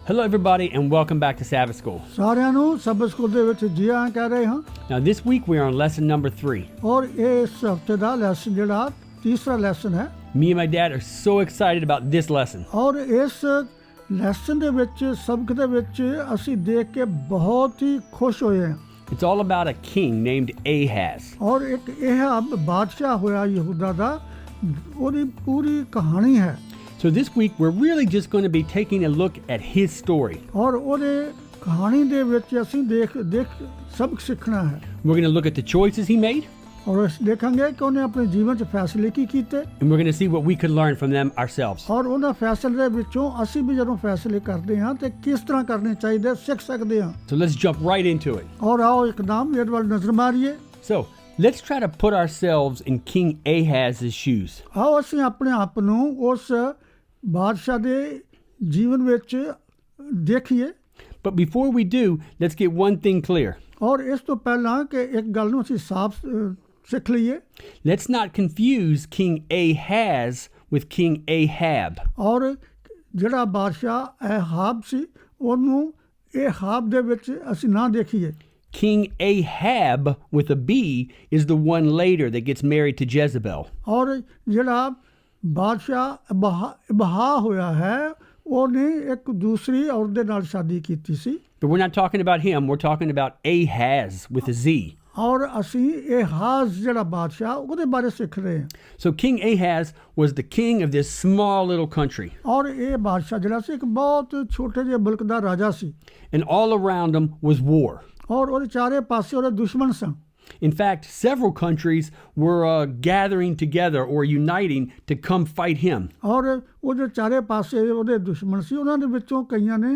Hello everybody and welcome back to Sabbath School. ਸਾਰਿਆਂ ਨੂੰ ਸਬਤ ਸਕੂਲ ਦੇ ਵਿੱਚ ਜੀ ਆਇਆਂ ਕਹਿ ਰਹੇ ਹਾਂ। Now this week we are on lesson number 3. ਔਰ ਇਸ ਹਫਤੇ ਦਾ ਲੈਸਨ ਜਿਹੜਾ ਤੀਸਰਾ ਲੈਸਨ ਹੈ। Me and my dad are so excited about this lesson. ਔਰ ਇਸ ਲੈਸਨ ਦੇ ਵਿੱਚ ਸਬਕ ਦੇ ਵਿੱਚ ਅਸੀਂ ਦੇਖ ਕੇ ਬਹੁਤ ਹੀ ਖੁਸ਼ ਹੋਏ ਹਾਂ। It's all about a king named Ahaz. ਔਰ ਇੱਕ ਇਹ ਬਾਦਸ਼ਾਹ ਹੋਇਆ ਯਹੂਦਾ ਦਾ, ਉਹਦੀ ਪੂਰੀ ਕਹਾਣੀ ਹੈ। So this week we're really just going to be taking a look at his story. ਔਰ ਉਹਦੇ ਕਹਾਣੀ ਦੇ ਵਿੱਚ ਅਸੀਂ ਦੇਖ ਸਬਕ ਸਿੱਖਣਾ ਹੈ। We're going to look at the choices he made. ਔਰ ਅਸੀਂ ਦੇਖਾਂਗੇ ਕਿ ਉਹਨੇ ਆਪਣੇ ਜੀਵਨ 'ਚ ਫੈਸਲੇ ਕੀ ਕੀਤੇ। And we're going to see what we could learn from them ourselves. ਔਰ ਉਹਨਾਂ ਫੈਸਲੇ ਦੇ ਵਿੱਚੋਂ ਅਸੀਂ ਵੀ ਜਦੋਂ ਫੈਸਲੇ ਕਰਦੇ ਹਾਂ ਤੇ ਕਿਸ ਤਰ੍ਹਾਂ ਕਰਨੇ ਚਾਹੀਦੇ ਸਿੱਖ ਸਕਦੇ ਹਾਂ। So let's jump right into it. ਔਰ ਆਓ ਇੱਕਦਮ ਇਹਦੇ ਵੱਲ ਨਜ਼ਰ ਮਾਰੀਏ। So let's try to put ourselves in King Ahaz's shoes. ਆਓ ਅਸੀਂ ਆਪਣੇ ਆਪ ਨੂੰ ਉਸ ਬਾਦਸ਼ਾਹ ਦੇ ਜੀਵਨ ਵਿੱਚ ਦੇਖੀਏ। But before we do, let's get one thing clear. ਔਰ ਇਸ ਤੋਂ ਪਹਿਲਾਂ ਕਿ ਇੱਕ ਗੱਲ ਨੂੰ ਅਸੀਂ ਸਾਫ਼ ਸਿੱਖ ਲਈਏ। Let's not confuse King Ahaz with King Ahab. ਔਰ ਜਿਹੜਾ ਬਾਦਸ਼ਾਹ ਅਹਾਬ ਸੀ ਉਹਨੂੰ ਅਹਾਬ ਦੇ ਵਿੱਚ ਅਸੀਂ ਨਾ ਦੇਖੀਏ। King Ahab with a B is the one later that gets married to Jezebel. ਔਰ ਜਿਹੜਾ ਬਾਦਸ਼ਾਹ ਬਹਾ ਹੋਇਆ ਹੈ ਉਹਨੇ ਇੱਕ ਦੂਸਰੀ ਔਰਤ ਦੇ ਨਾਲ ਸ਼ਾਦੀ ਕੀਤੀ ਸੀ। But we're not talking about him, we're talking about Ahaz with a Z. ਔਰ ਅਸੀਂ ਅਹਾਜ਼ ਜਿਹੜਾ ਬਾਦਸ਼ਾਹ ਉਹਦੇ ਬਾਰੇ ਸਿੱਖ ਰਹੇ ਹਾਂ। So King Ahaz was the king of this small little country. ਔਰ ਇਹ ਬਾਦਸ਼ਾਹ ਜਿਹੜਾ ਸੀ ਇੱਕ ਬਹੁਤ ਛੋਟੇ ਜਿਹੇ ਮੁਲਕ ਦਾ ਰਾਜਾ ਸੀ। And all around him was war. ਔਰ ਉਹਦੇ ਚਾਰੇ ਪਾਸੇ ਉਹਦੇ ਦੁਸ਼ਮਣ ਸਨ। In fact, several countries were gathering together or uniting to come fight him. ਔਰ ਉਹਦੇ ਚਾਰੇ ਪਾਸੇ ਉਹਦੇ ਦੁਸ਼ਮਣ ਸੀ, ਉਹਨਾਂ ਦੇ ਵਿੱਚੋਂ ਕਈਆਂ ਨੇ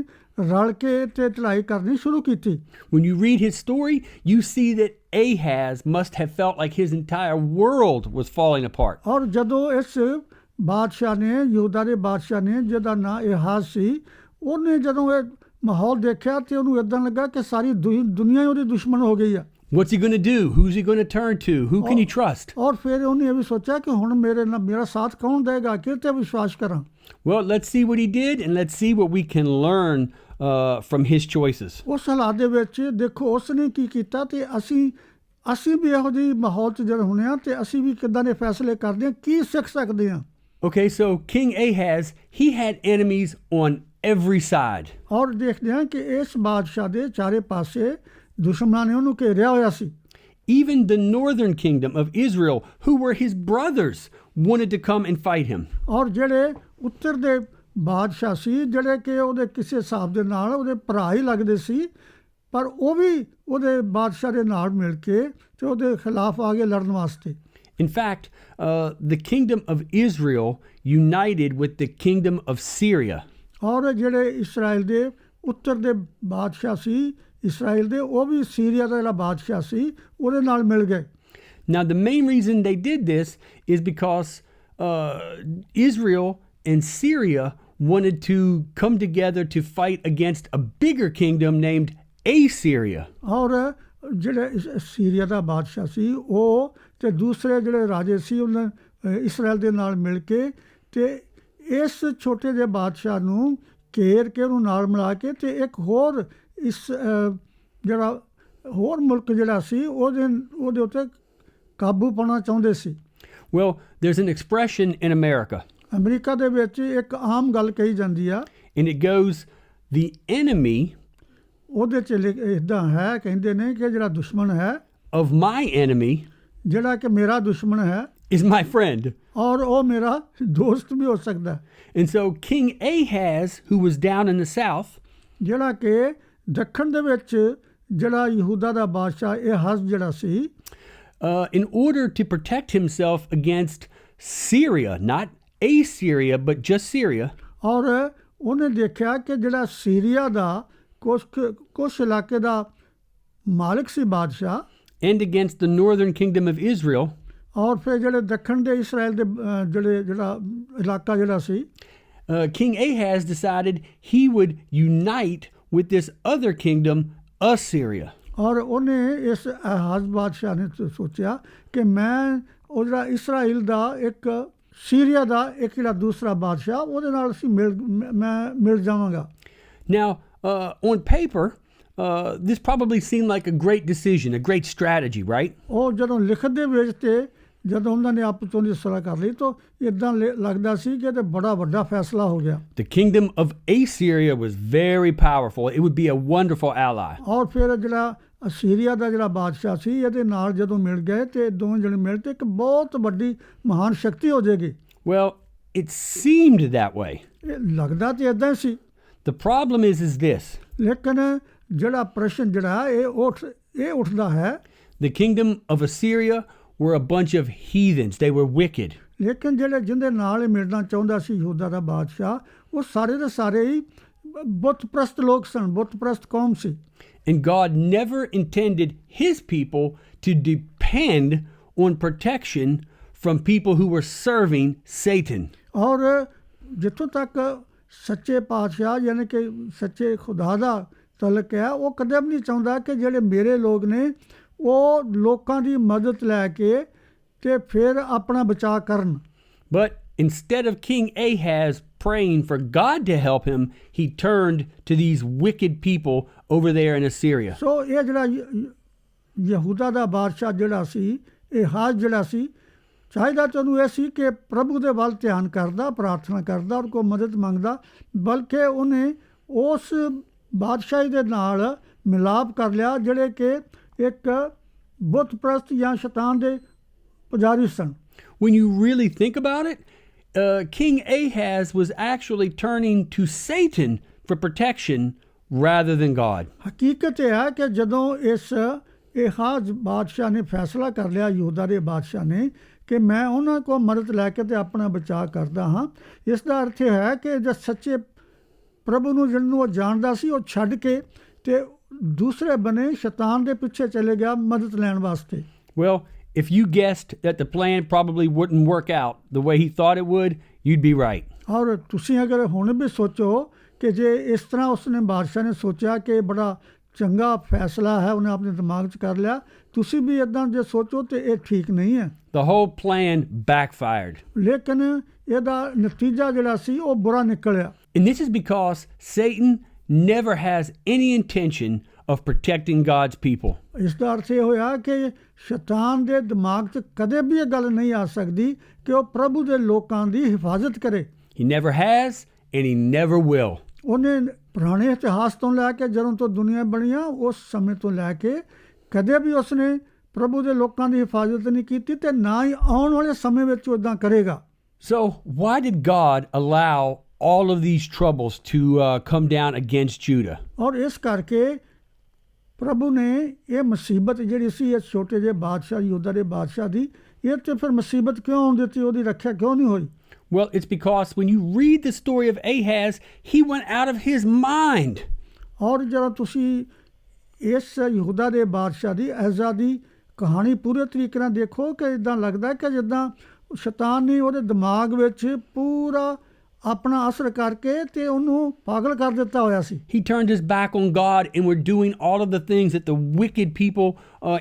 ਰਲ ਕੇ ਤੇ ਲੜਾਈ ਕਰਨੀ ਸ਼ੁਰੂ ਕੀਤੀ। When you read his story, you see that Ahaz must have felt like his entire world was falling apart. ਔਰ ਜਦੋਂ ਇਸ ਬਾਦਸ਼ਾਹ ਨੇ ਯਹੂਦਾ ਦੇ ਬਾਦਸ਼ਾਹ ਨੇ ਜਿਹਦਾ ਨਾਂ ਅਹਾਜ਼ ਸੀ, ਉਹਨੇ ਜਦੋਂ ਇਹ ਮਾਹੌਲ ਦੇਖਿਆ ਤੇ ਉਹਨੂੰ ਇਦਾਂ ਲੱਗਾ ਕਿ ਸਾਰੀ ਦੁਨੀਆ ਹੀ ਉਹਦੀ ਦੁਸ਼ਮਣ ਹੋ ਗਈ ਆ। What's he going to do? Who's he going to turn to? Who can he trust? ਔਰ ਫਿਰ ਉਹਨੇ ਇਹ ਵੀ ਸੋਚਿਆ ਕਿ ਹੁਣ ਮੇਰਾ ਸਾਥ ਕੌਣ ਦੇਗਾ, ਕਿਸ ਤੇ ਵਿਸ਼ਵਾਸ ਕਰਾਂ। Well, let's see what he did and let's see what we can learn from his choices. ਉਸ ਹਾਲਾਤ ਦੇ ਵਿੱਚ ਦੇਖੋ ਉਸਨੇ ਕੀ ਕੀਤਾ ਤੇ ਅਸੀਂ ਵੀ ਇਹੋ ਜਿਹੇ ਮਾਹੌਲ 'ਚ ਜਦ ਹੁੰਦੇ ਹਾਂ ਤੇ ਅਸੀਂ ਵੀ ਕਿੱਦਾਂ ਦੇ ਫੈਸਲੇ ਕਰਦੇ ਹਾਂ, ਕੀ ਸਿੱਖ ਸਕਦੇ ਹਾਂ। Okay, so King Ahaz, he had enemies on every side. ਔਰ ਦੇਖਦੇ ਹਾਂ ਕਿ ਇਸ ਬਾਦਸ਼ਾਹ ਦੇ ਚਾਰੇ ਪਾਸੇ ਦੁਸ਼ਮਣਾਂ ਨੇ ਉਹਨੂੰ ਘੇਰਿਆ ਹੋਇਆ ਸੀ। Even the northern kingdom of Israel, who were his brothers, wanted to come and fight him. ਔਰ ਜਿਹੜੇ ਉੱਤਰ ਦੇ ਬਾਦਸ਼ਾਹ ਸੀ, ਜਿਹੜੇ ਕਿ ਉਹਦੇ ਕਿਸੇ ਹਿਸਾਬ ਦੇ ਨਾਲ ਉਹਦੇ ਭਰਾ ਹੀ ਲੱਗਦੇ ਸੀ, ਪਰ ਉਹ ਵੀ ਉਹਦੇ ਬਾਦਸ਼ਾਹ ਦੇ ਨਾਲ ਮਿਲ ਕੇ ਤੇ ਉਹਦੇ ਖਿਲਾਫ ਆ ਗਏ ਲੜਨ ਵਾਸਤੇ। In fact, the kingdom of Israel united with the kingdom of Syria. ਔਰ ਜਿਹੜੇ ਇਸਰਾਇਲ ਦੇ ਉੱਤਰ ਦੇ ਬਾਦਸ਼ਾਹ ਸੀ ਇਸਰਾਇਲ ਦੇ, ਉਹ ਵੀ ਸੀਰੀਆ ਦਾ ਜਿਹੜਾ ਬਾਦਸ਼ਾਹ ਸੀ ਉਹਦੇ ਨਾਲ ਮਿਲ ਗਏ। Now, the main reason they did this is because Israel and Syria wanted to come together to fight against a bigger kingdom named Assyria. ਔਰ ਜਿਹੜੇ ਸੀਰੀਆ ਦਾ ਬਾਦਸ਼ਾਹ ਸੀ ਉਹ ਤੇ ਦੂਸਰੇ ਜਿਹੜੇ ਰਾਜੇ ਸੀ ਉਹਨਾਂ ਇਸਰਾਇਲ ਦੇ ਨਾਲ ਮਿਲ ਕੇ ਤੇ ਇਸ ਛੋਟੇ ਜਿਹੇ ਬਾਦਸ਼ਾਹ ਨੂੰ ਘੇਰ ਕੇ ਉਹਨੂੰ ਨਾਲ ਮਿਲਾ ਕੇ ਤੇ ਇੱਕ ਹੋਰ ਇਸ ਜਿਹੜਾ ਹੋਰ ਮੁਲਕ ਜਿਹੜਾ ਸੀ ਉਹਦੇ ਉੱਤੇ ਕਾਬੂ ਪਾਉਣਾ ਚਾਹੁੰਦੇ ਸੀ। Well, there's an expression in America. America ਦੇ ਵਿੱਚ ਇੱਕ ਆਮ ਗੱਲ ਕਹੀ ਜਾਂਦੀ ਆ। And it goes, the enemy ਉਹਦੇ 'ਚ ਇੱਦਾਂ ਹੈ, ਕਹਿੰਦੇ ਨੇ ਕਿ ਜਿਹੜਾ ਦੁਸ਼ਮਣ ਹੈ of my enemy ਜਿਹੜਾ ਕਿ ਮੇਰਾ ਦੁਸ਼ਮਣ ਹੈ is my friend. ਔਰ ਉਹ ਮੇਰਾ ਦੋਸਤ ਵੀ ਹੋ ਸਕਦਾ। And so King Ahaz, who was down in the south, ਜਿਹੜਾ ਕਿ ਦੱਖਣ ਦੇ ਵਿੱਚ ਜਿਹੜਾ ਯਹੂਦਾ ਦਾ ਬਾਦਸ਼ਾਹ ਅਹਾਜ਼ ਜਿਹੜਾ ਸੀ, in order to protect himself against Syria, not Assyria, but just Syria. ਔਰ ਉਹਨੇ ਦੇਖਿਆ ਕਿ ਜਿਹੜਾ ਸੀਰੀਆ ਦਾ ਕੁਛ ਇਲਾਕੇ ਦਾ ਮਾਲਕ ਸੀ ਬਾਦਸ਼ਾਹ, and against the northern kingdom of Israel. ਔਰ ਫਿਰ ਜਿਹੜੇ ਦੱਖਣ ਦੇ ਇਸਰਾਇਲ ਦੇ ਜਿਹੜਾ ਇਲਾਕਾ ਜਿਹੜਾ ਸੀ, King Ahaz decided he would unite with this other kingdom, Assyria. ਔਰ ਉਹਨੇ ਇਸ ਅਹਾਜ਼ ਬਾਦਸ਼ਾਹ ਨੇ ਸੋਚਿਆ ਕਿ ਮੈਂ ਉਹ ਜਿਹੜਾ ਇਸਰਾਇਲ ਦਾ ਇੱਕ ਸੀਰੀਆ ਦਾ ਇੱਕ ਜਿਹੜਾ ਦੂਸਰਾ ਬਾਦਸ਼ਾਹ ਉਹਦੇ ਨਾਲ ਅਸੀਂ ਮਿਲ ਜਾਵਾਂਗਾ। Now, on paper, this probably seemed like a great decision, a great strategy, right? ਉਹ ਜਦੋਂ ਲਿਖਤ ਦੇ ਵਿੱਚ ਤੇ ਜਦੋਂ ਉਹਨਾਂ ਨੇ ਆਪਸ ਵਿੱਚ ਸਲਾਹ ਕਰ ਲਈ ਤਾਂ ਇਦਾਂ ਲੱਗਦਾ ਸੀ ਕਿ ਇਹ ਬੜਾ ਵੱਡਾ ਫੈਸਲਾ ਹੋ ਗਿਆ. The kingdom of Assyria was very powerful. It would be a wonderful ally. ਔਰ ਫਿਰ ਜਿਹੜਾ ਅਸੀਰੀਆ ਦਾ ਜਿਹੜਾ ਬਾਦਸ਼ਾਹ ਸੀ ਇਹਦੇ ਨਾਲ ਜਦੋਂ ਮਿਲ ਗਏ ਤੇ ਦੋਵੇਂ ਜਣੇ ਮਿਲ ਤੇ ਇੱਕ ਬਹੁਤ ਵੱਡੀ ਮਹਾਨ ਸ਼ਕਤੀ ਹੋ ਜਾਏਗੀ. Well, it seemed that way. ਇਹ ਲੱਗਦਾ ਤੇ ਇਦਾਂ ਹੀ ਸੀ. The problem is this. ਲੇਕਿਨ ਜਿਹੜਾ ਪ੍ਰਸ਼ਨ ਜਿਹੜਾ ਇਹ ਉੱਠਦਾ ਹੈ. The kingdom of Assyria were a bunch of heathens. They were wicked. ਲੇਕਿਨ ਜਿਹੜੇ ਜਿੰਦੇ ਨਾਲ ਇਹ ਮਿਲਣਾ ਚਾਹੁੰਦਾ ਸੀ ਯਹੂਦਾ ਦਾ ਬਾਦਸ਼ਾਹ ਉਹ ਸਾਰੇ ਦੇ ਸਾਰੇ ਹੀ ਬੁੱਤ ਪ੍ਰਸਤ ਲੋਕ ਸਨ, ਬੁੱਤ ਪ੍ਰਸਤ ਕੌਮ ਸੀ. And God never intended his people to depend on protection from people who were serving Satan. ਔਰ ਜਿੱਥੋਂ ਤੱਕ ਸੱਚੇ ਪਾਤਸ਼ਾਹ ਯਾਨੀ ਕਿ ਸੱਚੇ ਖੁਦਾ ਦਾ ਤਲਕ ਹੈ ਉਹ ਕਦੇ ਵੀ ਨਹੀਂ ਚਾਹੁੰਦਾ ਕਿ ਜਿਹੜੇ ਮੇਰੇ ਲੋਕ ਨੇ ਉਹ ਲੋਕਾਂ ਦੀ ਮਦਦ ਲੈ ਕੇ ਤੇ ਫਿਰ ਆਪਣਾ ਬਚਾਅ ਕਰਨ. But instead of King Ahaz praying for God to help him, he turned to these wicked people over there in Assyria. ਸੋ ਇਹ ਜਿਹੜਾ ਯਹੂਦਾ ਦਾ ਬਾਦਸ਼ਾਹ ਜਿਹੜਾ ਸੀ ਆਹਾਜ਼ ਜਿਹੜਾ ਸੀ ਚਾਹੀਦਾ ਤੁਹਾਨੂੰ ਇਹ ਸੀ ਕਿ ਪ੍ਰਭੂ ਦੇ ਵੱਲ ਧਿਆਨ ਕਰਦਾ, ਪ੍ਰਾਰਥਨਾ ਕਰਦਾ ਔਰ ਕੋਈ ਮਦਦ ਮੰਗਦਾ, ਬਲਕਿ ਉਹਨੇ ਉਸ ਬਾਦਸ਼ਾਹੀ ਦੇ ਨਾਲ ਮਿਲਾਪ ਕਰ ਲਿਆ ਜਿਹੜੇ ਕਿ ਇੱਕ ਬੁੱਤ ਪ੍ਰਸਤ ਜਾਂ ਸ਼ੈਤਾਨ ਦੇ ਪੁਜਾਰੀ ਸਨ. When you really think about it, King Ahaz was actually turning to Satan for protection rather than God. ਹਕੀਕਤ ਇਹ ਹੈ ਕਿ ਜਦੋਂ ਇਸ ਆਹਾਜ਼ ਬਾਦਸ਼ਾਹ ਨੇ ਫੈਸਲਾ ਕਰ ਲਿਆ ਯਹੂਦਾ ਦੇ ਬਾਦਸ਼ਾਹ ਨੇ ਕਿ ਮੈਂ ਉਹਨਾਂ ਕੋਲ ਮਦਦ ਲੈ ਕੇ ਤੇ ਆਪਣਾ ਬਚਾਅ ਕਰਦਾ ਹਾਂ, ਇਸ ਦਾ ਅਰਥ ਇਹ ਹੈ ਕਿ ਜੇ ਸੱਚੇ ਪ੍ਰਭੂ ਨੂੰ ਜਿਹਨੂੰ ਉਹ ਜਾਣਦਾ ਸੀ ਉਹ ਛੱਡ ਕੇ ਤੇ ਦੂਸਰੇ ਬਨੇ ਸ਼ੈਤਾਨ ਦੇ ਪਿੱਛੇ ਚਲੇ ਗਿਆ ਮਦਦ ਲੈਣ ਵਾਸਤੇ. Well, if you guessed that the plan probably wouldn't work out the way he thought it would, you'd be right. ਔਰ ਤੁਸੀਂ ਅਗਰ ਹੁਣ ਵੀ ਸੋਚੋ ਕਿ ਜੇ ਇਸ ਤਰ੍ਹਾਂ ਉਸਨੇ ਬਾਦਸ਼ਾਹ ਨੇ ਸੋਚਿਆ ਕਿ ਬੜਾ ਚੰਗਾ ਫੈਸਲਾ ਹੈ ਉਹਨੇ ਆਪਣੇ ਦਿਮਾਗ 'ਚ ਕਰ ਲਿਆ, ਤੁਸੀਂ ਵੀ ਇੱਦਾਂ ਜੇ ਸੋਚੋ ਤੇ ਇਹ ਠੀਕ ਨਹੀਂ ਹੈ. The whole plan backfired. ਲੇਕਿਨ ਇਹਦਾ ਨਤੀਜਾ ਜਿਹੜਾ ਸੀ ਉਹ ਬੁਰਾ ਨਿਕਲਿਆ. And this is because Satan never has any intention of protecting God's people. ਇਸ ਦਾ ਅਰਥ ਇਹ ਹੋਇਆ ਕਿ ਸ਼ੈਤਾਨ ਦੇ ਦਿਮਾਗ 'ਚ ਕਦੇ ਵੀ ਇਹ ਗੱਲ ਨਹੀਂ ਆ ਸਕਦੀ ਕਿ ਉਹ ਪ੍ਰਭੂ ਦੇ ਲੋਕਾਂ ਦੀ ਹਿਫਾਜ਼ਤ ਕਰੇ. He never has and he never will. ਉਹਨੇ ਪੁਰਾਣੇ ਇਤਿਹਾਸ ਤੋਂ ਲੈ ਕੇ ਜਦੋਂ ਤੋਂ ਦੁਨੀਆ ਬਣੀਆਂ ਉਸ ਸਮੇਂ ਤੋਂ ਲੈ ਕੇ ਕਦੇ ਵੀ ਉਸਨੇ ਪ੍ਰਭੂ ਦੇ ਲੋਕਾਂ ਦੀ ਹਿਫਾਜ਼ਤ ਨਹੀਂ ਕੀਤੀ ਤੇ ਨਾ ਹੀ ਆਉਣ ਵਾਲੇ ਸਮੇਂ ਵਿੱਚ ਉਹ ਇੱਦਾਂ ਕਰੇਗਾ. So why did God allow all of these troubles to come down against Judah? ਔਰ ਇਸ ਕਰਕੇ ਪ੍ਰਭੂ ਨੇ ਇਹ ਮੁਸੀਬਤ ਜਿਹੜੀ ਸੀ ਇਸ ਛੋਟੇ ਜਿਹੇ ਬਾਦਸ਼ਾਹ ਯਹੂਦਾ ਦੇ ਬਾਦਸ਼ਾਹ ਦੀ ਇਹ ਤੇ ਫਿਰ ਮੁਸੀਬਤ ਕਿਉਂ ਆਉਣ ਦਿੱਤੀ, ਉਹਦੀ ਰੱਖਿਆ ਕਿਉਂ ਨਹੀਂ ਹੋਈ? Well, it's because when you read the story of Ahaz, he went out of his mind. ਔਰ ਜਦੋਂ ਤੁਸੀਂ ਇਸ ਯਹੂਦਾ ਦੇ ਬਾਦਸ਼ਾਹ ਦੀ ਅਹਜ਼ਾ ਦੀ ਕਹਾਣੀ ਪੂਰੇ ਤਰੀਕੇ ਨਾਲ ਦੇਖੋ ਕਿ ਇਦਾਂ ਲੱਗਦਾ ਕਿ ਜਿੱਦਾਂ ਸ਼ੈਤਾਨ ਨੇ ਉਹਦੇ ਦਿਮਾਗ ਵਿੱਚ ਪੂਰਾ ਆਪਣਾ ਅਸਰ ਕਰਕੇ ਤੇ ਉਹਨੂੰ ਪਾਗਲ ਕਰ ਦਿੱਤਾ ਹੋਇਆ ਸੀ. He turned his back on God and were doing all of the things that the wicked people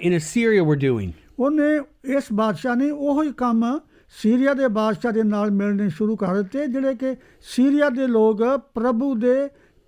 in Assyria were doing. ਉਹਨੇ ਇਸ ਬਾਦਸ਼ਾਹ ਨੇ ਉਹੀ ਕੰਮ ਸੀਰੀਆ ਦੇ ਬਾਦਸ਼ਾਹ ਦੇ ਨਾਲ ਮਿਲਣੇ ਸ਼ੁਰੂ ਕਰ ਦਿੱਤੇ ਜਿਹੜੇ ਕਿ ਸੀਰੀਆ ਦੇ ਲੋਕ ਪ੍ਰਭੂ ਦੇ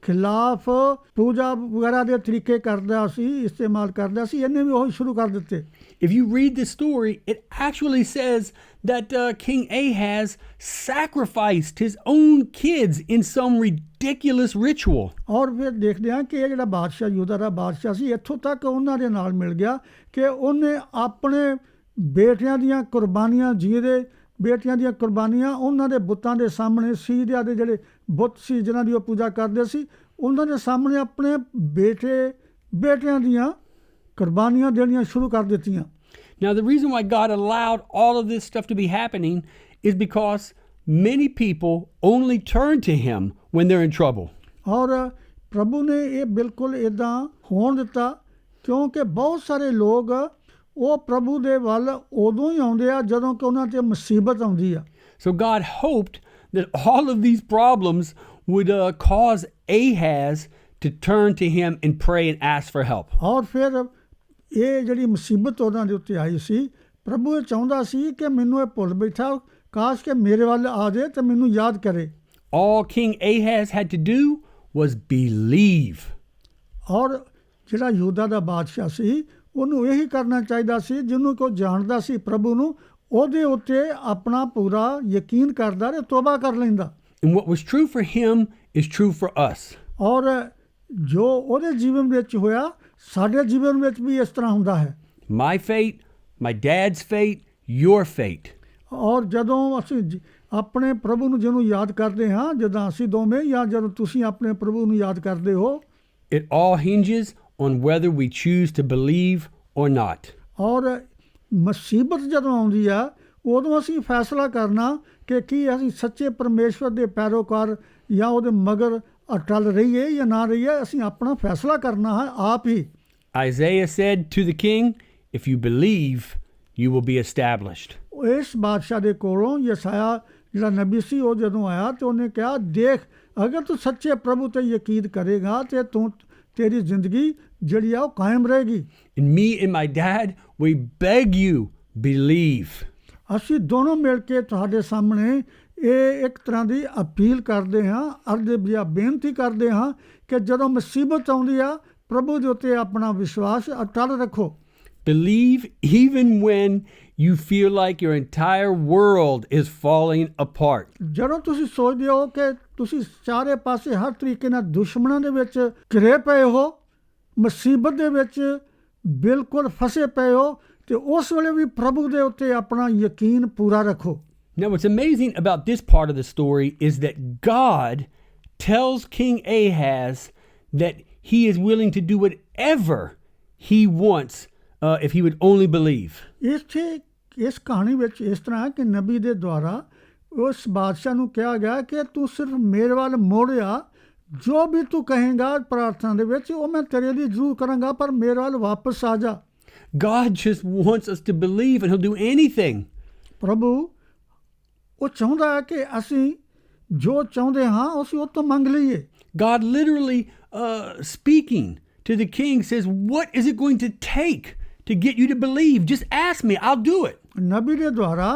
ਖਿਲਾਫ ਪੂਜਾ ਵਗੈਰਾ ਦੇ ਤਰੀਕੇ ਕਰਦਾ ਸੀ, ਇਸਤੇਮਾਲ ਕਰਦਾ ਸੀ, ਇਹਨੇ ਵੀ ਉਹੀ ਸ਼ੁਰੂ ਕਰ ਦਿੱਤੇ. If you read the story, it actually says that King Ahaz sacrificed his own kids in some ridiculous ritual. ਔਰ ਫਿਰ ਦੇਖਦੇ ਹਾਂ ਕਿ ਇਹ ਜਿਹੜਾ ਬਾਦਸ਼ਾਹ ਯਹੂਦਾ ਦਾ ਬਾਦਸ਼ਾਹ ਸੀ ਇੱਥੋਂ ਤੱਕ ਉਹਨਾਂ ਦੇ ਨਾਲ ਮਿਲ ਗਿਆ ਕਿ ਉਹਨੇ ਆਪਣੇ ਬੇਟਿਆਂ ਦੀਆਂ ਕੁਰਬਾਨੀਆਂ ਜਿਹਦੇ ਬੇਟੀਆਂ ਦੀਆਂ ਕੁਰਬਾਨੀਆਂ ਉਹਨਾਂ ਦੇ ਬੁੱਤਾਂ ਦੇ ਸਾਹਮਣੇ ਸੀਰੀਆ ਦੇ ਜਿਹੜੇ ਬੁੱਤ ਸੀ ਜਿਨ੍ਹਾਂ ਦੀ ਉਹ ਪੂਜਾ ਕਰਦੇ ਸੀ ਉਹਨਾਂ ਦੇ ਸਾਹਮਣੇ ਆਪਣੇ ਬੇਟਿਆਂ ਦੀਆਂ ਕੁਰਬਾਨੀਆਂ ਦੇਣੀਆਂ ਸ਼ੁਰੂ ਕਰ ਦਿੱਤੀਆਂ. Now, the reason why God allowed all of this stuff to be happening is because many people only turn to him when they're in trouble. ਔਰ ਪ੍ਰਭੂ ਨੇ ਇਹ ਬਿਲਕੁਲ ਇਦਾਂ ਹੋਣ ਦਿੱਤਾ ਕਿਉਂਕਿ ਬਹੁਤ ਸਾਰੇ ਲੋਕ ਉਹ ਪ੍ਰਭੂ ਦੇ ਵੱਲ ਉਦੋਂ ਹੀ ਆਉਂਦੇ ਆ ਜਦੋਂ ਕਿ ਉਹਨਾਂ ਤੇ ਮੁਸੀਬਤ ਆਉਂਦੀ ਆ. So God hoped that all of these problems would cause Ahaz to turn to him and pray and ask for help. ਔਰ ਫਿਰ ਇਹ ਜਿਹੜੀ ਮੁਸੀਬਤ ਉਹਨਾਂ ਦੇ ਉੱਤੇ ਆਈ ਸੀ ਪ੍ਰਭੂ ਇਹ ਚਾਹੁੰਦਾ ਸੀ ਕਿ ਮੈਨੂੰ ਇਹ ਭੁੱਲ ਬੈਠਾ ਕਾਸ਼ ਕਿ ਮੇਰੇ ਵੱਲ ਆ ਜਾਏ ਤੇ ਮੈਨੂੰ ਯਾਦ ਕਰੇ. All King Ahaz had to do was believe. ਔਰ ਜਿਹੜਾ ਯਹੂਦਾ ਦਾ ਬਾਦਸ਼ਾਹ ਸੀ ਉਹਨੂੰ ਇਹੀ ਕਰਨਾ ਚਾਹੀਦਾ ਸੀ, ਜਿਹਨੂੰ ਕੋਈ ਜਾਣਦਾ ਸੀ ਪ੍ਰਭੂ ਨੂੰ, ਉਹਦੇ ਉੱਤੇ ਆਪਣਾ ਪੂਰਾ ਯਕੀਨ ਕਰਦਾ ਤੇ ਤੋਬਾ ਕਰ ਲੈਂਦਾ। And what was true for him is true for us. ਔਰ ਜੋ ਉਹਦੇ ਜੀਵਨ ਵਿੱਚ ਹੋਇਆ ਸਾਡੇ ਜੀਵਨ ਵਿੱਚ ਵੀ ਇਸ ਤਰ੍ਹਾਂ ਹੁੰਦਾ ਹੈ। My fate, my dad's fate, your fate. ਔਰ ਜਦੋਂ ਅਸੀਂ ਆਪਣੇ ਪ੍ਰਭੂ ਨੂੰ ਜਿਹਨੂੰ ਯਾਦ ਕਰਦੇ ਹਾਂ, ਜਦੋਂ ਅਸੀਂ ਦੋਵੇਂ ਜਾਂ ਜਦੋਂ ਤੁਸੀਂ ਆਪਣੇ ਪ੍ਰਭੂ ਨੂੰ ਯਾਦ ਕਰਦੇ ਹੋ, It all hinges on whether we choose to believe or not. ਔਰ ਮੁਸੀਬਤ ਜਦੋਂ ਆਉਂਦੀ ਆ ਉਦੋਂ ਅਸੀਂ ਫੈਸਲਾ ਕਰਨਾ ਕਿ ਕੀ ਅਸੀਂ ਸੱਚੇ ਪਰਮੇਸ਼ਵਰ ਦੇ ਪੈਰੋਕਾਰ ਜਾਂ ਉਹਦੇ ਮਗਰ ਅਟਲ ਰਹੀਏ ਜਾਂ ਨਾ ਰਹੀਏ। ਅਸੀਂ ਆਪਣਾ ਫੈਸਲਾ ਕਰਨਾ ਹੈ ਆਪ ਹੀ। Isaiah said to the king, if you believe, you will be established. ਇਸ ਬਾਦਸ਼ਾਹ ਦੇ ਕੋਲੋਂ ਯਸਾਇਆ ਜਿਹੜਾ ਨਬੀ ਸੀ ਉਹ ਜਦੋਂ ਆਇਆ ਤੇ ਉਹਨੇ ਕਿਹਾ, ਦੇਖ ਅਗਰ ਤੂੰ ਸੱਚੇ ਪ੍ਰਭੂ ਤੇ ਯਕੀਨ ਕਰੇਗਾ ਤੇ ਤੇਰੀ ਜ਼ਿੰਦਗੀ ਜਿਹੜੀ ਆ ਉਹ ਕਾਇਮ ਰਹੇਗੀ। And me and my dad, we beg you, believe. ਅਸੀਂ ਦੋਨੋਂ ਮਿਲ ਕੇ ਤੁਹਾਡੇ ਸਾਹਮਣੇ ਇਹ ਇੱਕ ਤਰ੍ਹਾਂ ਦੀ ਅਪੀਲ ਕਰਦੇ ਹਾਂ, ਅਰਜ਼ ਜਾਂ ਬੇਨਤੀ ਕਰਦੇ ਹਾਂ ਕਿ ਜਦੋਂ ਮੁਸੀਬਤ ਆਉਂਦੀ ਆ ਪ੍ਰਭੂ ਦੇ ਉੱਤੇ ਆਪਣਾ ਵਿਸ਼ਵਾਸ ਅਟੱਲ ਰੱਖੋ। Believe even when you feel like your entire world is falling apart. ਜਦੋਂ ਤੁਸੀਂ ਸੋਚਦੇ ਹੋ ਕਿ ਤੁਸੀਂ ਚਾਰੇ ਪਾਸੇ ਹਰ ਤਰੀਕੇ ਨਾਲ ਦੁਸ਼ਮਣਾਂ ਦੇ ਵਿੱਚ ਘਿਰੇ ਪਏ ਹੋ, ਮੁਸੀਬਤ ਦੇ ਵਿੱਚ ਬਿਲਕੁਲ ਫਸੇ ਪਏ ਹੋ, ਤੇ ਉਸ ਵੇਲੇ ਵੀ ਪ੍ਰਭੂ ਦੇ ਉੱਤੇ ਆਪਣਾ ਯਕੀਨ ਪੂਰਾ ਰੱਖੋ। Now, what's amazing about this part of the story is that God tells King Ahaz that he is willing to do whatever he wants if he would only believe. ਇਸ ਕਹਾਣੀ ਵਿੱਚ ਇਸ ਤਰ੍ਹਾਂ ਹੈ ਕਿ ਨਬੀ ਦੇ ਦੁਆਰਾ ਉਸ ਬਾਦਸ਼ਾਹ ਨੂੰ ਕਿਹਾ ਗਿਆ ਕਿ ਤੂੰ ਸਿਰਫ ਮੇਰੇ ਵੱਲ ਮੋੜਿਆ, ਜੋ ਵੀ ਤੂੰ ਕਹੇਂਗਾ ਪ੍ਰਾਰਥਨਾ ਦੇ ਵਿੱਚ ਉਹ ਮੈਂ ਤੇਰੇ ਲਈ ਜ਼ਰੂਰ ਕਰਾਂਗਾ, ਪਰ ਮੇਰੇ ਵੱਲ ਵਾਪਸ ਆ ਜਾ। God just wants us to believe and he'll do anything. ਪ੍ਰਭੂ ਉਹ ਚਾਹੁੰਦਾ ਹੈ ਕਿ ਅਸੀਂ ਜੋ ਚਾਹੁੰਦੇ ਹਾਂ ਅਸੀਂ ਉਹ ਤੋਂ ਮੰਗ ਲਈਏ। God literally speaking to the king says, what is it going to take to get you to believe? Just ask me, I'll do it. ਨਬੀ ਦੇ ਦੁਆਰਾ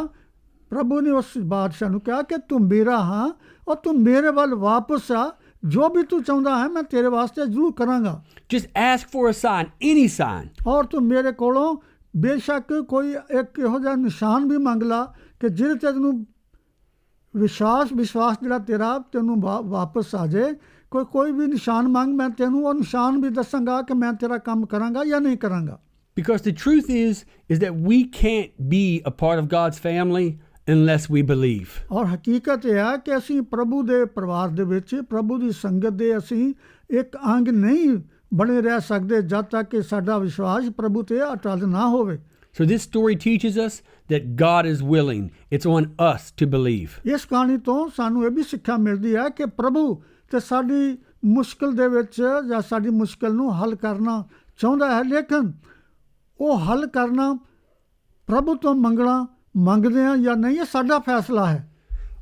ਪ੍ਰਭੂ ਨੇ ਉਸ ਬਾਦਸ਼ਾਹ ਨੂੰ ਕਿਹਾ ਕਿ ਤੂੰ ਮੇਰਾ ਹਾਂ ਔਰ ਤੂੰ ਮੇਰੇ ਵੱਲ ਵਾਪਸ ਆ, ਜੋ ਵੀ ਤੂੰ ਚਾਹੁੰਦਾ ਹੈ ਮੈਂ ਤੇਰੇ ਵਾਸਤੇ ਜ਼ਰੂਰ ਕਰਾਂਗਾ। Just ask for a sign, any sign. ਔਰ ਤੂੰ ਮੇਰੇ ਕੋਲੋਂ ਬੇਸ਼ੱਕ ਕੋਈ ਇੱਕ ਇਹੋ ਜਿਹਾ ਨਿਸ਼ਾਨ ਵੀ ਮੰਗ ਲਾ ਕਿ ਜਿਹਦੇ ਤੇ ਤੈਨੂੰ ਵਿਸ਼ਵਾਸ ਜਿਹੜਾ ਤੇਰਾ ਤੈਨੂੰ ਵਾਪਸ ਆ ਜਾਏ। ਕੋਈ ਵੀ ਨਿਸ਼ਾਨ ਮੰਗ, ਮੈਂ ਤੈਨੂੰ ਉਹ ਨਿਸ਼ਾਨ ਵੀ ਦੱਸਾਂਗਾ ਕਿ ਮੈਂ ਤੇਰਾ ਕੰਮ ਕਰਾਂਗਾ ਜਾਂ ਨਹੀਂ ਕਰਾਂਗਾ। Because the truth is that we can't be a part of God's family unless we believe. ਔਰ ਹਕੀਕਤ ਇਹ ਹੈ ਕਿ ਅਸੀਂ ਪ੍ਰਭੂ ਦੇ ਪਰਿਵਾਰ ਦੇ ਵਿੱਚ, ਪ੍ਰਭੂ ਦੀ ਸੰਗਤ ਦੇ ਅਸੀਂ ਇੱਕ ਅੰਗ ਨਹੀਂ ਬਣੇ ਰਹਿ ਸਕਦੇ ਜਦ ਤੱਕ ਕਿ ਸਾਡਾ ਵਿਸ਼ਵਾਸ ਪ੍ਰਭੂ ਤੇ ਅਟੱਲ ਨਾ ਹੋਵੇ। So this story teaches us that God is willing. It's on us to believe. ਇਸ ਕਹਾਣੀ ਤੋਂ ਸਾਨੂੰ ਇਹ ਵੀ ਸਿੱਖਿਆ ਮਿਲਦੀ ਹੈ ਕਿ ਪ੍ਰਭੂ ਤੇ ਸਾਡੀ ਮੁਸ਼ਕਿਲ ਦੇ ਵਿੱਚ ਜਾਂ ਸਾਡੀ ਮੁਸ਼ਕਿਲ ਨੂੰ ਹੱਲ ਕਰਨਾ ਚਾਹੁੰਦਾ ਹੈ, ਲੇਕਿਨ ਉਹ ਹੱਲ ਕਰਨਾ ਪ੍ਰਭੂ ਤੋਂ ਮੰਗਦੇ ਹਾਂ ਜਾਂ ਨਹੀਂ, ਇਹ ਸਾਡਾ ਫੈਸਲਾ ਹੈ।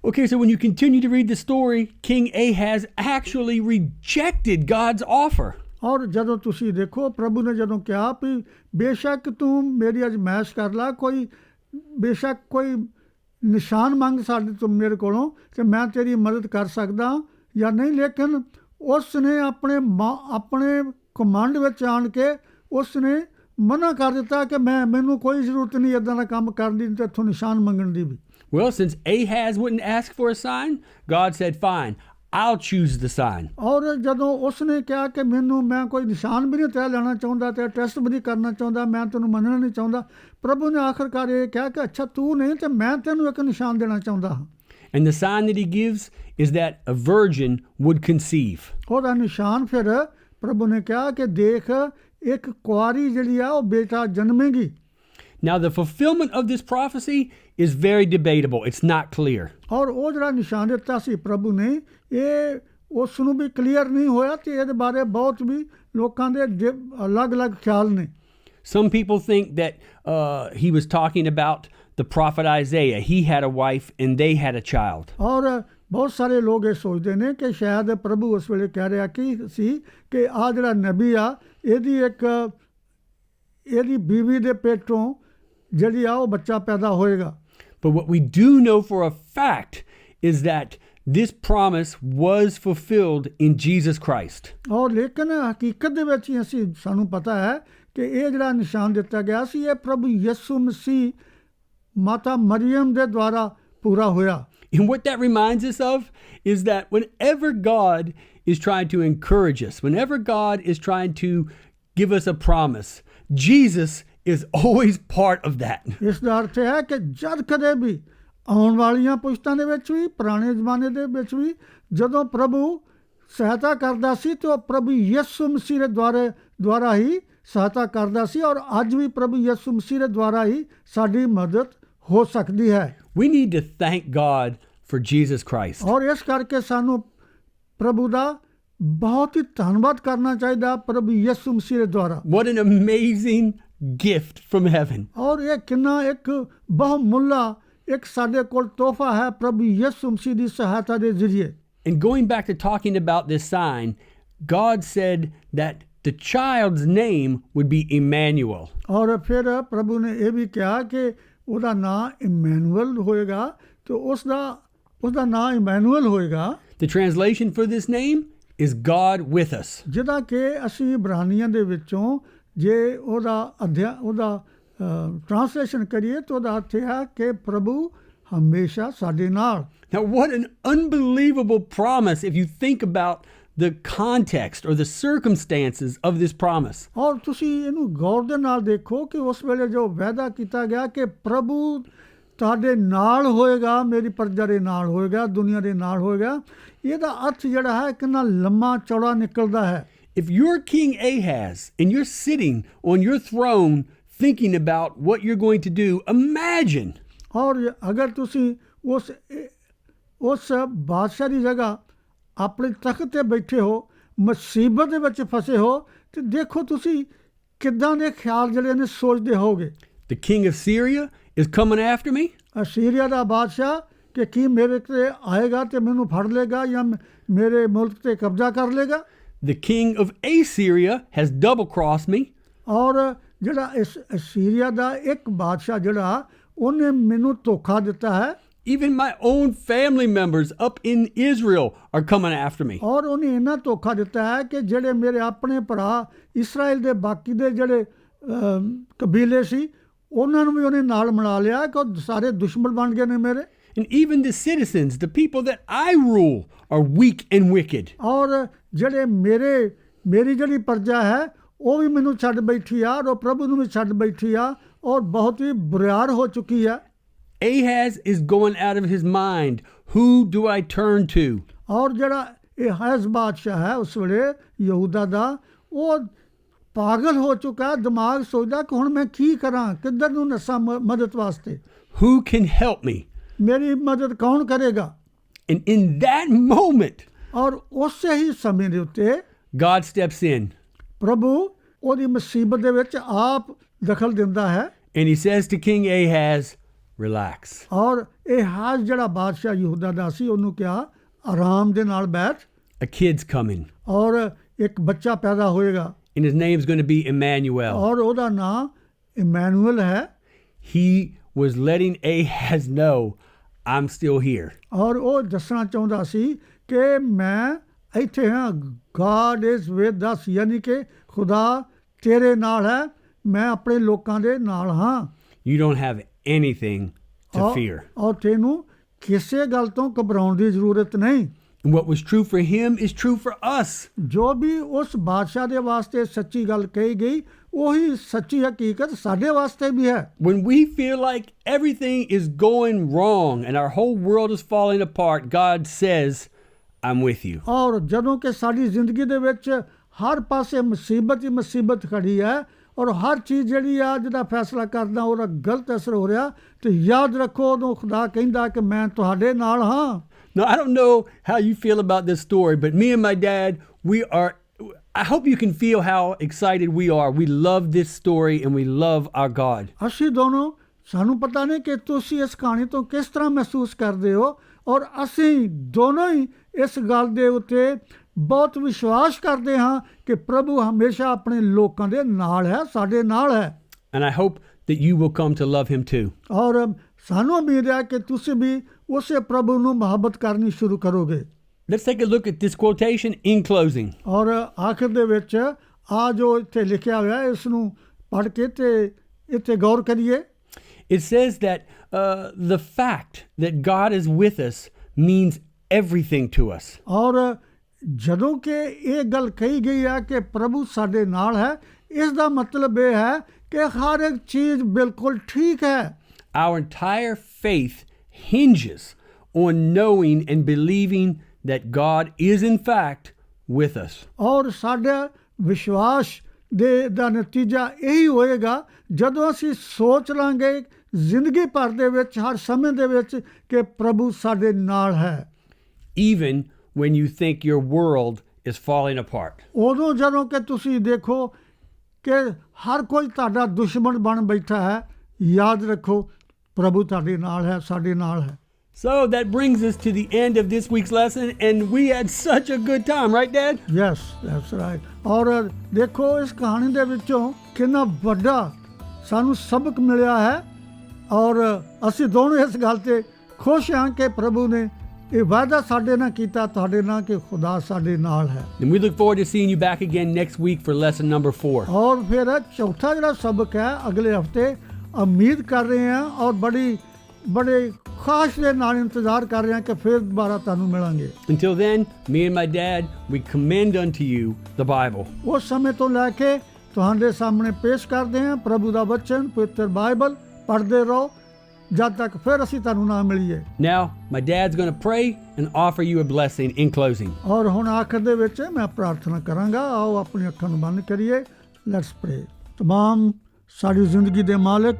Okay, so when you continue to read the story, King Ahaz actually rejected God's offer. ਔਰ ਜਦੋਂ ਤੁਸੀਂ ਦੇਖੋ ਪ੍ਰਭੂ ਨੇ ਜਦੋਂ ਕਿਹਾ ਵੀ ਬੇਸ਼ੱਕ ਤੂੰ ਮੇਰੀ ਅਜ਼ਮਾਇਸ਼ ਕਰ ਲਾ, ਬੇਸ਼ੱਕ ਕੋਈ ਨਿਸ਼ਾਨ ਮੰਗ ਸਾਡੇ ਤੋਂ ਮੇਰੇ ਕੋਲੋਂ ਕਿ ਮੈਂ ਤੇਰੀ ਮਦਦ ਕਰ ਸਕਦਾ ਜਾਂ ਨਹੀਂ, ਲੇਕਿਨ ਉਸ ਨੇ ਆਪਣੇ ਕਮਾਂਡ ਵਿੱਚ ਆਣ ਕੇ ਉਸ ਨੇ ਮਨਾ ਕਰ ਦਿੱਤਾ ਕਿ ਮੈਨੂੰ ਕੋਈ ਜ਼ਰੂਰਤ ਨਹੀਂ ਇੱਦਾਂ ਦਾ ਕੰਮ ਕਰਨ ਦੀ ਤੇ ਇੱਥੋਂ ਨਿਸ਼ਾਨ ਮੰਗਣ ਦੀ ਵੀ। Well, since Ahaz wouldn't ask for a sign, God said, fine, I'll choose the sign. ਔਰ ਜਦੋਂ ਉਸਨੇ ਕਿਹਾ ਕਿ ਮੈਂ ਕੋਈ ਨਿਸ਼ਾਨ ਵੀ ਨਹੀਂ ਤੇਰਾ ਲੈਣਾ ਚਾਹੁੰਦਾ ਤੇ ਟੈਸਟ ਵੀ ਨਹੀਂ ਕਰਨਾ ਚਾਹੁੰਦਾ, ਮੈਂ ਤੈਨੂੰ ਮੰਨਣਾ ਨਹੀਂ ਚਾਹੁੰਦਾ, ਪ੍ਰਭੂ ਨੇ ਆਖਰਕਾਰ ਇਹ ਕਿਹਾ ਕਿ ਅੱਛਾ ਤੂੰ ਨਹੀਂ ਤੇ ਮੈਂ ਤੈਨੂੰ ਇੱਕ ਨਿਸ਼ਾਨ ਦੇਣਾ ਚਾਹੁੰਦਾ ਹਾਂ। And the sign that he gives is that a virgin would conceive. ਉਹਦਾ ਨਿਸ਼ਾਨ ਫਿਰ ਪ੍ਰਭੂ ਨੇ ਕਿਹਾ ਕਿ ਦੇਖ ਇੱਕ ਕੁਆਰੀ ਜਿਹੜੀ ਆ ਉਹ ਬੇਟਾ ਜਨਮੇਗੀ। Now the fulfillment of this prophecy is very debatable. It's not clear. ਔਰ ਉਹ ਜਿਹੜਾ ਨਿਸ਼ਾਨ ਦਿੱਤਾ ਸੀ ਪ੍ਰਭੂ ਨੇ ਇਹ ਉਸ ਨੂੰ ਵੀ ਕਲੀਅਰ ਨਹੀਂ ਹੋਇਆ ਤੇ ਇਹਦੇ ਬਾਰੇ ਬਹੁਤ ਵੀ ਲੋਕਾਂ ਦੇ ਅਲੱਗ-ਅਲੱਗ ਖਿਆਲ ਨੇ। Some people think that he was talking about the prophet Isaiah. He had a wife and they had a child. ਔਰ ਬਹੁਤ ਸਾਰੇ ਲੋਕ ਇਹ ਸੋਚਦੇ ਨੇ ਕਿ ਸ਼ਾਇਦ ਪ੍ਰਭੂ ਉਸ ਵੇਲੇ ਕਹਿ ਰਿਹਾ ਕਿ ਆਹ ਜਿਹੜਾ ਨਬੀ ਆ ਇਹਦੀ ਬੀਵੀ ਦੇ ਪੇਟੋਂ ਜਿਹੜੀ ਆ ਉਹ ਬੱਚਾ ਪੈਦਾ ਹੋਏਗਾ। But what we do know for a fact is that this promise was fulfilled in Jesus Christ. ਔਰ ਲੇਕਿਨ ਹਕੀਕਤ ਦੇ ਵਿੱਚ ਹੀ ਸਾਨੂੰ ਪਤਾ ਹੈ ਕਿ ਇਹ ਜਿਹੜਾ ਨਿਸ਼ਾਨ ਦਿੱਤਾ ਗਿਆ ਸੀ ਇਹ ਪ੍ਰਭੂ ਯਿਸੂ ਮਸੀਹ ਮਾਤਾ ਮਰੀਮ ਦੇ ਦੁਆਰਾ ਪੂਰਾ ਹੋਇਆ। And what that reminds us of is that whenever God is trying to encourage us, whenever God is trying to give us a promise, Jesus is always part of that. ਇਸ ਦਾ ਅਰਥ ਹੈ ਕਿ ਜਦ ਕਦੇ ਵੀ ਆਉਣ ਵਾਲੀਆਂ ਪੁਸ਼ਤਾਂ ਦੇ ਵਿੱਚ ਵੀ ਪੁਰਾਣੇ ਜ਼ਮਾਨੇ ਦੇ ਵਿੱਚ ਵੀ ਜਦੋਂ ਪ੍ਰਭੂ ਸਹਾਇਤਾ ਕਰਦਾ ਸੀ ਤੇ ਉਹ ਪ੍ਰਭੂ ਯਿਸੂ ਮਸੀਹ ਦੇ ਦੁਆਰਾ ਹੀ ਸਹਾਇਤਾ ਕਰਦਾ ਸੀ ਔਰ ਅੱਜ ਵੀ ਪ੍ਰਭੂ ਯਿਸੂ ਮਸੀਹ ਦੇ ਦੁਆਰਾ ਹੀ ਸਾਡੀ ਮਦਦ ਹੋ ਸਕਦੀ ਹੈ। We need to thank God for Jesus Christ. ਔਰ ਇਸ ਕਰਕੇ ਸਾਨੂੰ ਪ੍ਰਭੂ ਦਾ ਬਹੁਤ ਹੀ ਧੰਨਵਾਦ ਕਰਨਾ ਚਾਹੀਦਾ ਪ੍ਰਭੂ ਯਿਸੂ ਮਸੀਹ ਦੇ ਦੁਆਰਾ। What an amazing gift from heaven. ਔਰ ਇਹ ਕਿੰਨਾ ਇੱਕ ਬਹੁਮੁੱਲਾ ਇੱਕ ਸਾਡੇ ਕੋਲ ਤੋਹਫਾ ਹੈ ਪ੍ਰਭੂ ਯਿਸੂ ਮਸੀਹ ਦੀ ਸਹਾਇਤਾ ਦੇ ਜ਼ਰੀਏ। And going back to talking about this sign, God said that the child's name would be Emmanuel. ਔਰ ਫਿਰ ਪ੍ਰਭੂ ਨੇ ਇਹ ਵੀ ਕਿਹਾ ਕਿ ਉਹਦਾ ਨਾਂ ਇਮੈਨੂਅਲ ਹੋਏਗਾ ਤੇ ਉਸਦਾ ਨਾਂ ਇਮੈਨੂਅਲ ਹੋਏਗਾ। The translation for this name is God with us. ਜਿਹਦਾ ਕਿ ਅਸੀਂ ਇਬਰਾਨੀਆਂ ਦੇ ਵਿੱਚੋਂ ਜੇ ਉਹਦਾ ਟ੍ਰਾਂਸਲੇਸ਼ਨ ਕਰੀਏ ਤਾਂ ਉਹਦਾ ਅਰਥ ਹੈ ਕਿ ਪ੍ਰਭੂ ਹਮੇਸ਼ਾ ਸਾਡੇ ਨਾਲ। Now, what an unbelievable promise if you think about the context or the circumstances of this promise. ਔਰ ਤੁਸੀਂ ਇਹਨੂੰ ਗੌਰ ਦੇ ਨਾਲ ਦੇਖੋ ਕਿ ਉਸ ਵੇਲੇ ਜੋ ਵਾਅਦਾ ਕੀਤਾ ਗਿਆ ਕਿ ਪ੍ਰਭੂ ਤੁਹਾਡੇ ਨਾਲ ਹੋਏਗਾ, ਮੇਰੀ ਪ੍ਰਜਾ ਦੇ ਨਾਲ ਹੋਏਗਾ, ਦੁਨੀਆ ਦੇ ਨਾਲ ਹੋਏਗਾ, ਇਹਦਾ ਅਰਥ ਜਿਹੜਾ ਹੈ ਕਿੰਨਾ ਲੰਮਾ ਚੌੜਾ ਨਿਕਲਦਾ ਹੈ। If you're King Ahaz and you're sitting on your throne thinking about what you're going to do, imagine. ਔਰ ਅਗਰ ਤੁਸੀਂ ਉਸ ਬਾਦਸ਼ਾਹ ਦੀ ਜਗ੍ਹਾ ਆਪਣੇ ਤਖਤ ਤੇ ਬੈਠੇ ਹੋ, ਮੁਸੀਬਤ ਦੇ ਵਿੱਚ ਫਸੇ ਹੋ, ਤੇ ਦੇਖੋ ਤੁਸੀਂ ਕਿੱਦਾਂ ਦੇ ਖਿਆਲ ਜਿਹੜੇ ਨੇ ਸੋਚਦੇ ਹੋਗੇ। The king of Syria is coming after me. Syria ਦਾ ਬਾਦਸ਼ਾਹ ਕਿ ਕੀ ਮੇਰੇ ਤੇ ਆਏਗਾ ਤੇ ਮੈਨੂੰ ਫੜ ਲੇਗਾ ਜਾਂ ਮੇਰੇ ਮੁਲਕ ਤੇ ਕਬਜ਼ਾ ਕਰ ਲੇਗਾ। The king of Assyria has double-crossed me. ਔਰ ਜਿਹੜਾ ਇਸ ਸੀਰੀਆ ਦਾ ਇੱਕ ਬਾਦਸ਼ਾਹ ਜਿਹੜਾ ਉਹਨੇ ਮੈਨੂੰ ਧੋਖਾ ਦਿੱਤਾ ਹੈ। Even my own family members up in Israel are coming after me. ਔਰ ਉਹਨੇ ਇੰਨਾ ਧੋਖਾ ਦਿੱਤਾ ਹੈ ਕਿ ਜਿਹੜੇ ਮੇਰੇ ਆਪਣੇ ਭਰਾ ਇਸਰਾਇਲ ਦੇ ਬਾਕੀ ਦੇ ਜਿਹੜੇ ਕਬੀਲੇ ਸੀ ਉਹਨਾਂ ਨੂੰ ਵੀ ਉਹਨੇ ਨਾਲ ਮਿਲਾ ਲਿਆ ਕਿ ਉਹ ਸਾਰੇ ਦੁਸ਼ਮਣ ਬਣ ਗਏ ਨੇ ਮੇਰੇ। And even the citizens, the people that I rule, are weak and wicked. ਔਰ ਜਿਹੜੇ ਮੇਰੀ ਜਿਹੜੀ ਪ੍ਰਜਾ ਹੈ ਉਹ ਵੀ ਮੈਨੂੰ ਛੱਡ ਬੈਠੀ ਆ ਔਰ ਪ੍ਰਭੂ ਨੂੰ ਵੀ ਛੱਡ ਬੈਠੀ ਆ ਔਰ ਬਹੁਤ ਹੀ ਬੁਰਿਆਰ ਹੋ ਚੁੱਕੀ ਆ। Ahaz is going out of his mind. Who do I turn to? ਔਰ ਜਿਹੜਾ Ahaz ਬਾਦਸ਼ਾਹ ਹੈ ਉਸ ਵੇਲੇ ਯਹੂਦਾ ਦਾ ਉਹ ਪਾਗਲ ਹੋ ਚੁੱਕਾ, ਦਿਮਾਗ ਸੋਚਦਾ ਕਿ ਹੁਣ ਮੈਂ ਕੀ ਕਰਾਂ, ਕਿੱਧਰ ਨੂੰ ਨੱਸਾਂ ਮਦਦ ਵਾਸਤੇ। Who can help me? ਮੇਰੀ ਮਦਦ ਕੌਣ ਕਰੇਗਾ? And in that moment, ਔਰ ਉਸੇ ਹੀ ਸਮੇਂ ਦੇ ਉੱਤੇ God steps in. ਪ੍ਰਭੂ ਉਹਦੀ ਮੁਸੀਬਤ ਦੇ ਵਿੱਚ ਆਪ ਦਖਲ ਦਿੰਦਾ ਹੈ। And he says to King Ahaz, relax. ਔਰ Ahaz ਜਿਹੜਾ ਬਾਦਸ਼ਾਹ ਯਹੂਦਾ ਦਾ ਸੀ ਉਹਨੂੰ ਕਿਹਾ ਆਰਾਮ ਦੇ ਨਾਲ ਬੈਠ। A kid's coming. ਔਰ ਇੱਕ ਬੱਚਾ ਪੈਦਾ ਹੋਏਗਾ। And his name's going to be Emmanuel. ਔਰ ਉਹਦਾ ਨਾਂ ਇਮੈਨੂਅਲ ਹੈ। He was letting Ahaz know, I'm still here. ਔਰ ਉਹ ਦੱਸਣਾ ਚਾਹੁੰਦਾ ਸੀ ਕਿ ਮੈਂ ਇੱਥੇ ਹਾਂ। God is with us, ਯਾਨੀ ਕਿ ਖੁਦਾ ਤੇਰੇ ਨਾਲ ਹੈ, ਮੈਂ ਆਪਣੇ ਲੋਕਾਂ ਦੇ ਨਾਲ ਹਾਂ। You don't have anything to fear. ਔਰ ਤੈਨੂੰ ਕਿਸੇ ਗੱਲ ਤੋਂ ਘਬਰਾਉਣ ਦੀ ਜ਼ਰੂਰਤ ਨਹੀਂ। And what was true for him is true for us. ਜੋ ਵੀ ਉਸ ਬਾਦਸ਼ਾਹ ਦੇ ਵਾਸਤੇ ਸੱਚੀ ਗੱਲ ਕਹੀ ਗਈ ਉਹੀ ਸੱਚੀ ਹਕੀਕਤ ਸਾਡੇ ਵਾਸਤੇ ਵੀ ਹੈ। When we feel like everything is going wrong and our whole world is falling apart, God says, I'm with you. ਔਰ ਜਦੋਂ ਕਿ ਸਾਡੀ ਜ਼ਿੰਦਗੀ ਦੇ ਵਿੱਚ ਹਰ ਪਾਸੇ ਮੁਸੀਬਤ ਹੀ ਮੁਸੀਬਤ ਖੜੀ ਹੈ ਔਰ ਹਰ ਚੀਜ਼ ਜਿਹੜੀ ਆ ਜਿਹਦਾ ਫੈਸਲਾ ਕਰਦਾ ਉਹਦਾ ਗਲਤ ਅਸਰ ਹੋ ਰਿਹਾ, ਤੇ ਯਾਦ ਰੱਖੋ ਉਦੋਂ ਖੁਦਾ ਕਹਿੰਦਾ ਕਿ ਮੈਂ ਤੁਹਾਡੇ ਨਾਲ ਹਾਂ। Now, I don't know how you feel about this story, but me and my dad, I hope you can feel how excited we are. We love this story and we love our God. ਅਸੀਂ ਦੋਨੋਂ ਸਾਨੂੰ ਪਤਾ ਨਹੀਂ ਕਿ ਤੁਸੀਂ ਇਸ ਕਹਾਣੀ ਤੋਂ ਕਿਸ ਤਰ੍ਹਾਂ ਮਹਿਸੂਸ ਕਰਦੇ ਹੋ, ਔਰ ਅਸੀਂ ਦੋਨੋਂ ਹੀ ਇਸ ਗੱਲ ਦੇ ਉੱਤੇ ਬਹੁਤ ਵਿਸ਼ਵਾਸ ਕਰਦੇ ਹਾਂ ਕਿ ਪ੍ਰਭੂ ਹਮੇਸ਼ਾ ਆਪਣੇ ਲੋਕਾਂ ਦੇ ਨਾਲ ਹੈ, ਸਾਡੇ ਨਾਲ ਹੈ। And I hope that you will come to love him too. ਔਰ ਸਾਨੂੰ ਉਮੀਦ ਹੈ ਕਿ ਤੁਸੀਂ ਵੀ ਉਸੇ ਪ੍ਰਭੂ ਨੂੰ ਮੁਹੱਬਤ ਕਰਨੀ ਸ਼ੁਰੂ ਕਰੋਗੇ। Let's take a look at this quotation in closing. ਔਰ ਆਖਿਰ ਦੇ ਵਿੱਚ ਆ ਜੋ ਇੱਥੇ ਲਿਖਿਆ ਹੋਇਆ ਇਸ ਨੂੰ ਪੜ੍ਹ ਕੇ ਤੇ ਇੱਥੇ ਗੌਰ ਕਰੀਏ। It says that the fact that God is with us means everything to us. ਔਰ ਜਦੋਂ ਕਿ ਇਹ ਗੱਲ ਕਹੀ ਗਈ ਹੈ ਕਿ ਪ੍ਰਭੂ ਸਾਡੇ ਨਾਲ ਹੈ, ਇਸ ਦਾ ਮਤਲਬ ਇਹ ਹੈ ਕਿ ਹਰ ਇੱਕ ਚੀਜ਼ ਬਿਲਕੁਲ ਠੀਕ ਹੈ। Our entire faith hinges on knowing and believing that God is in fact with us. ਔਰ ਸਾਡਾ ਵਿਸ਼ਵਾਸ ਦਾ ਨਤੀਜਾ ਇਹੀ ਹੋਏਗਾ ਜਦੋਂ ਅਸੀਂ ਸੋਚ ਲਾਂਗੇ ਜ਼ਿੰਦਗੀ ਭਰ ਦੇ ਵਿੱਚ, ਹਰ ਸਮੇਂ ਦੇ ਵਿੱਚ ਕਿ ਪ੍ਰਭੂ ਸਾਡੇ ਨਾਲ ਹੈ। Even when you think your world is falling apart. ਉਦੋਂ ਜਦੋਂ ਕਿ ਤੁਸੀਂ ਦੇਖੋ ਕਿ ਹਰ ਕੋਈ ਤੁਹਾਡਾ ਦੁਸ਼ਮਣ ਬਣ ਬੈਠਾ ਹੈ, ਯਾਦ ਰੱਖੋ ਪ੍ਰਭੂ ਤੁਹਾਡੇ ਨਾਲ ਹੈ, ਸਾਡੇ ਨਾਲ ਹੈ। So that brings us to the end of this week's lesson, and we had such a good time, right, Dad? Yes, that's right. ਔਰ ਦੇਖੋ ਇਸ ਕਹਾਣੀ ਦੇ ਵਿੱਚੋਂ ਕਿੰਨਾ ਵੱਡਾ ਸਾਨੂੰ ਸਬਕ ਮਿਲਿਆ ਹੈ, ਔਰ ਅਸੀਂ ਦੋਨੋਂ ਇਸ ਗੱਲ ਤੇ ਖੁਸ਼ ਹਾਂ ਕਿ ਪ੍ਰਭੂ ਨੇ ਇਹ ਵਾਅਦਾ ਸਾਡੇ ਨਾਲ ਕੀਤਾ, ਤੁਹਾਡੇ ਨਾਲ, ਕਿ ਖੁਦਾ ਸਾਡੇ ਨਾਲ ਹੈ। And we look forward to seeing you back again next week for lesson number 4. ਔਰ ਫਿਰ ਚੌਥਾ ਜਿਹੜਾ ਸਬਕ ਹੈ ਅਗਲੇ ਹਫਤੇ ਉਮੀਦ ਕਰ ਰਹੇ ਹਾਂ ਔਰ ਬੜੇ ਖਾਸ ਦੇ ਨਾਲ ਇੰਤਜ਼ਾਰ ਕਰ ਰਹੇ ਹਾਂ ਕਿ ਫਿਰ ਦੁਬਾਰਾ ਤੁਹਾਨੂੰ ਮਿਲਾਂਗੇ। Until then, me and my dad, we commend unto you the Bible. ਉਸ ਸਮੇਂ ਤੋਂ ਲੈ ਕੇ ਤੁਹਾਡੇ ਸਾਹਮਣੇ ਪੇਸ਼ ਕਰਦੇ ਹਾਂ ਪ੍ਰਭੂ ਦਾ ਵਚਨ, ਪਵਿੱਤਰ ਬਾਈਬਲ। ਪੜ੍ਹਦੇ ਰਹੋ ਜਦ ਤੱਕ ਫਿਰ ਅਸੀਂ ਤੁਹਾਨੂੰ ਨਾ ਮਿਲੀਏ। Now, my dad's going to pray and offer you a blessing in closing. ਔਰ ਹੁਣ ਆਖਰ ਦੇ ਵਿੱਚ ਮੈਂ ਪ੍ਰਾਰਥਨਾ ਕਰਾਂਗਾ। ਆਓ ਆਪਣੀ ਅੱਖਾਂ ਨੂੰ ਬੰਦ ਕਰੀਏ। ਲੈਟਸ ਪ੍ਰੇ। ਤਮਾਮ ਸਾਡੀ ਜ਼ਿੰਦਗੀ ਦੇ ਮਾਲਕ,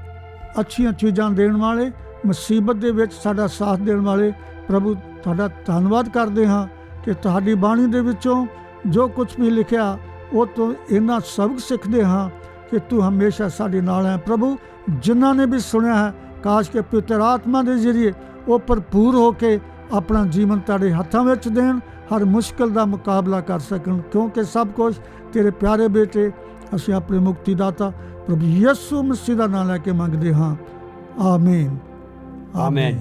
ਅੱਛੀਆਂ ਚੀਜ਼ਾਂ ਦੇਣ ਵਾਲੇ, ਮੁਸੀਬਤ ਦੇ ਵਿੱਚ ਸਾਡਾ ਸਾਥ ਦੇਣ ਵਾਲੇ ਪ੍ਰਭੂ, ਤੁਹਾਡਾ ਧੰਨਵਾਦ ਕਰਦੇ ਹਾਂ ਕਿ ਤੁਹਾਡੀ ਬਾਣੀ ਦੇ ਵਿੱਚੋਂ ਜੋ ਕੁਝ ਵੀ ਲਿਖਿਆ ਉਹ ਤੋਂ ਇੰਨਾ ਸਬਕ ਸਿੱਖਦੇ ਹਾਂ ਕਿ ਤੂੰ ਹਮੇਸ਼ਾ ਸਾਡੇ ਨਾਲ ਹੈ। ਪ੍ਰਭੂ, ਜਿਨ੍ਹਾਂ ਨੇ ਵੀ ਸੁਣਿਆ ਹੈ, ਕਾਸ਼ ਕਿ ਪਵਿੱਤਰ ਆਤਮਾ ਦੇ ਜ਼ਰੀਏ ਉਹ ਭਰਪੂਰ ਹੋ ਕੇ ਆਪਣਾ ਜੀਵਨ ਤੁਹਾਡੇ ਹੱਥਾਂ ਵਿੱਚ ਦੇਣ, ਹਰ ਮੁਸ਼ਕਿਲ ਦਾ ਮੁਕਾਬਲਾ ਕਰ ਸਕਣ, ਕਿਉਂਕਿ ਸਭ ਕੁਝ ਤੇਰੇ ਪਿਆਰੇ ਬੇਟੇ ਅਸੀਂ ਆਪਣੇ ਮੁਕਤੀਦਾਤਾ ਪ੍ਰਭੂ ਯਿਸੂ ਮਸੀਹ ਦਾ ਨਾਮ ਲੈ ਕੇ ਮੰਗਦੇ ਹਾਂ। ਆਮੀਨ। Amen.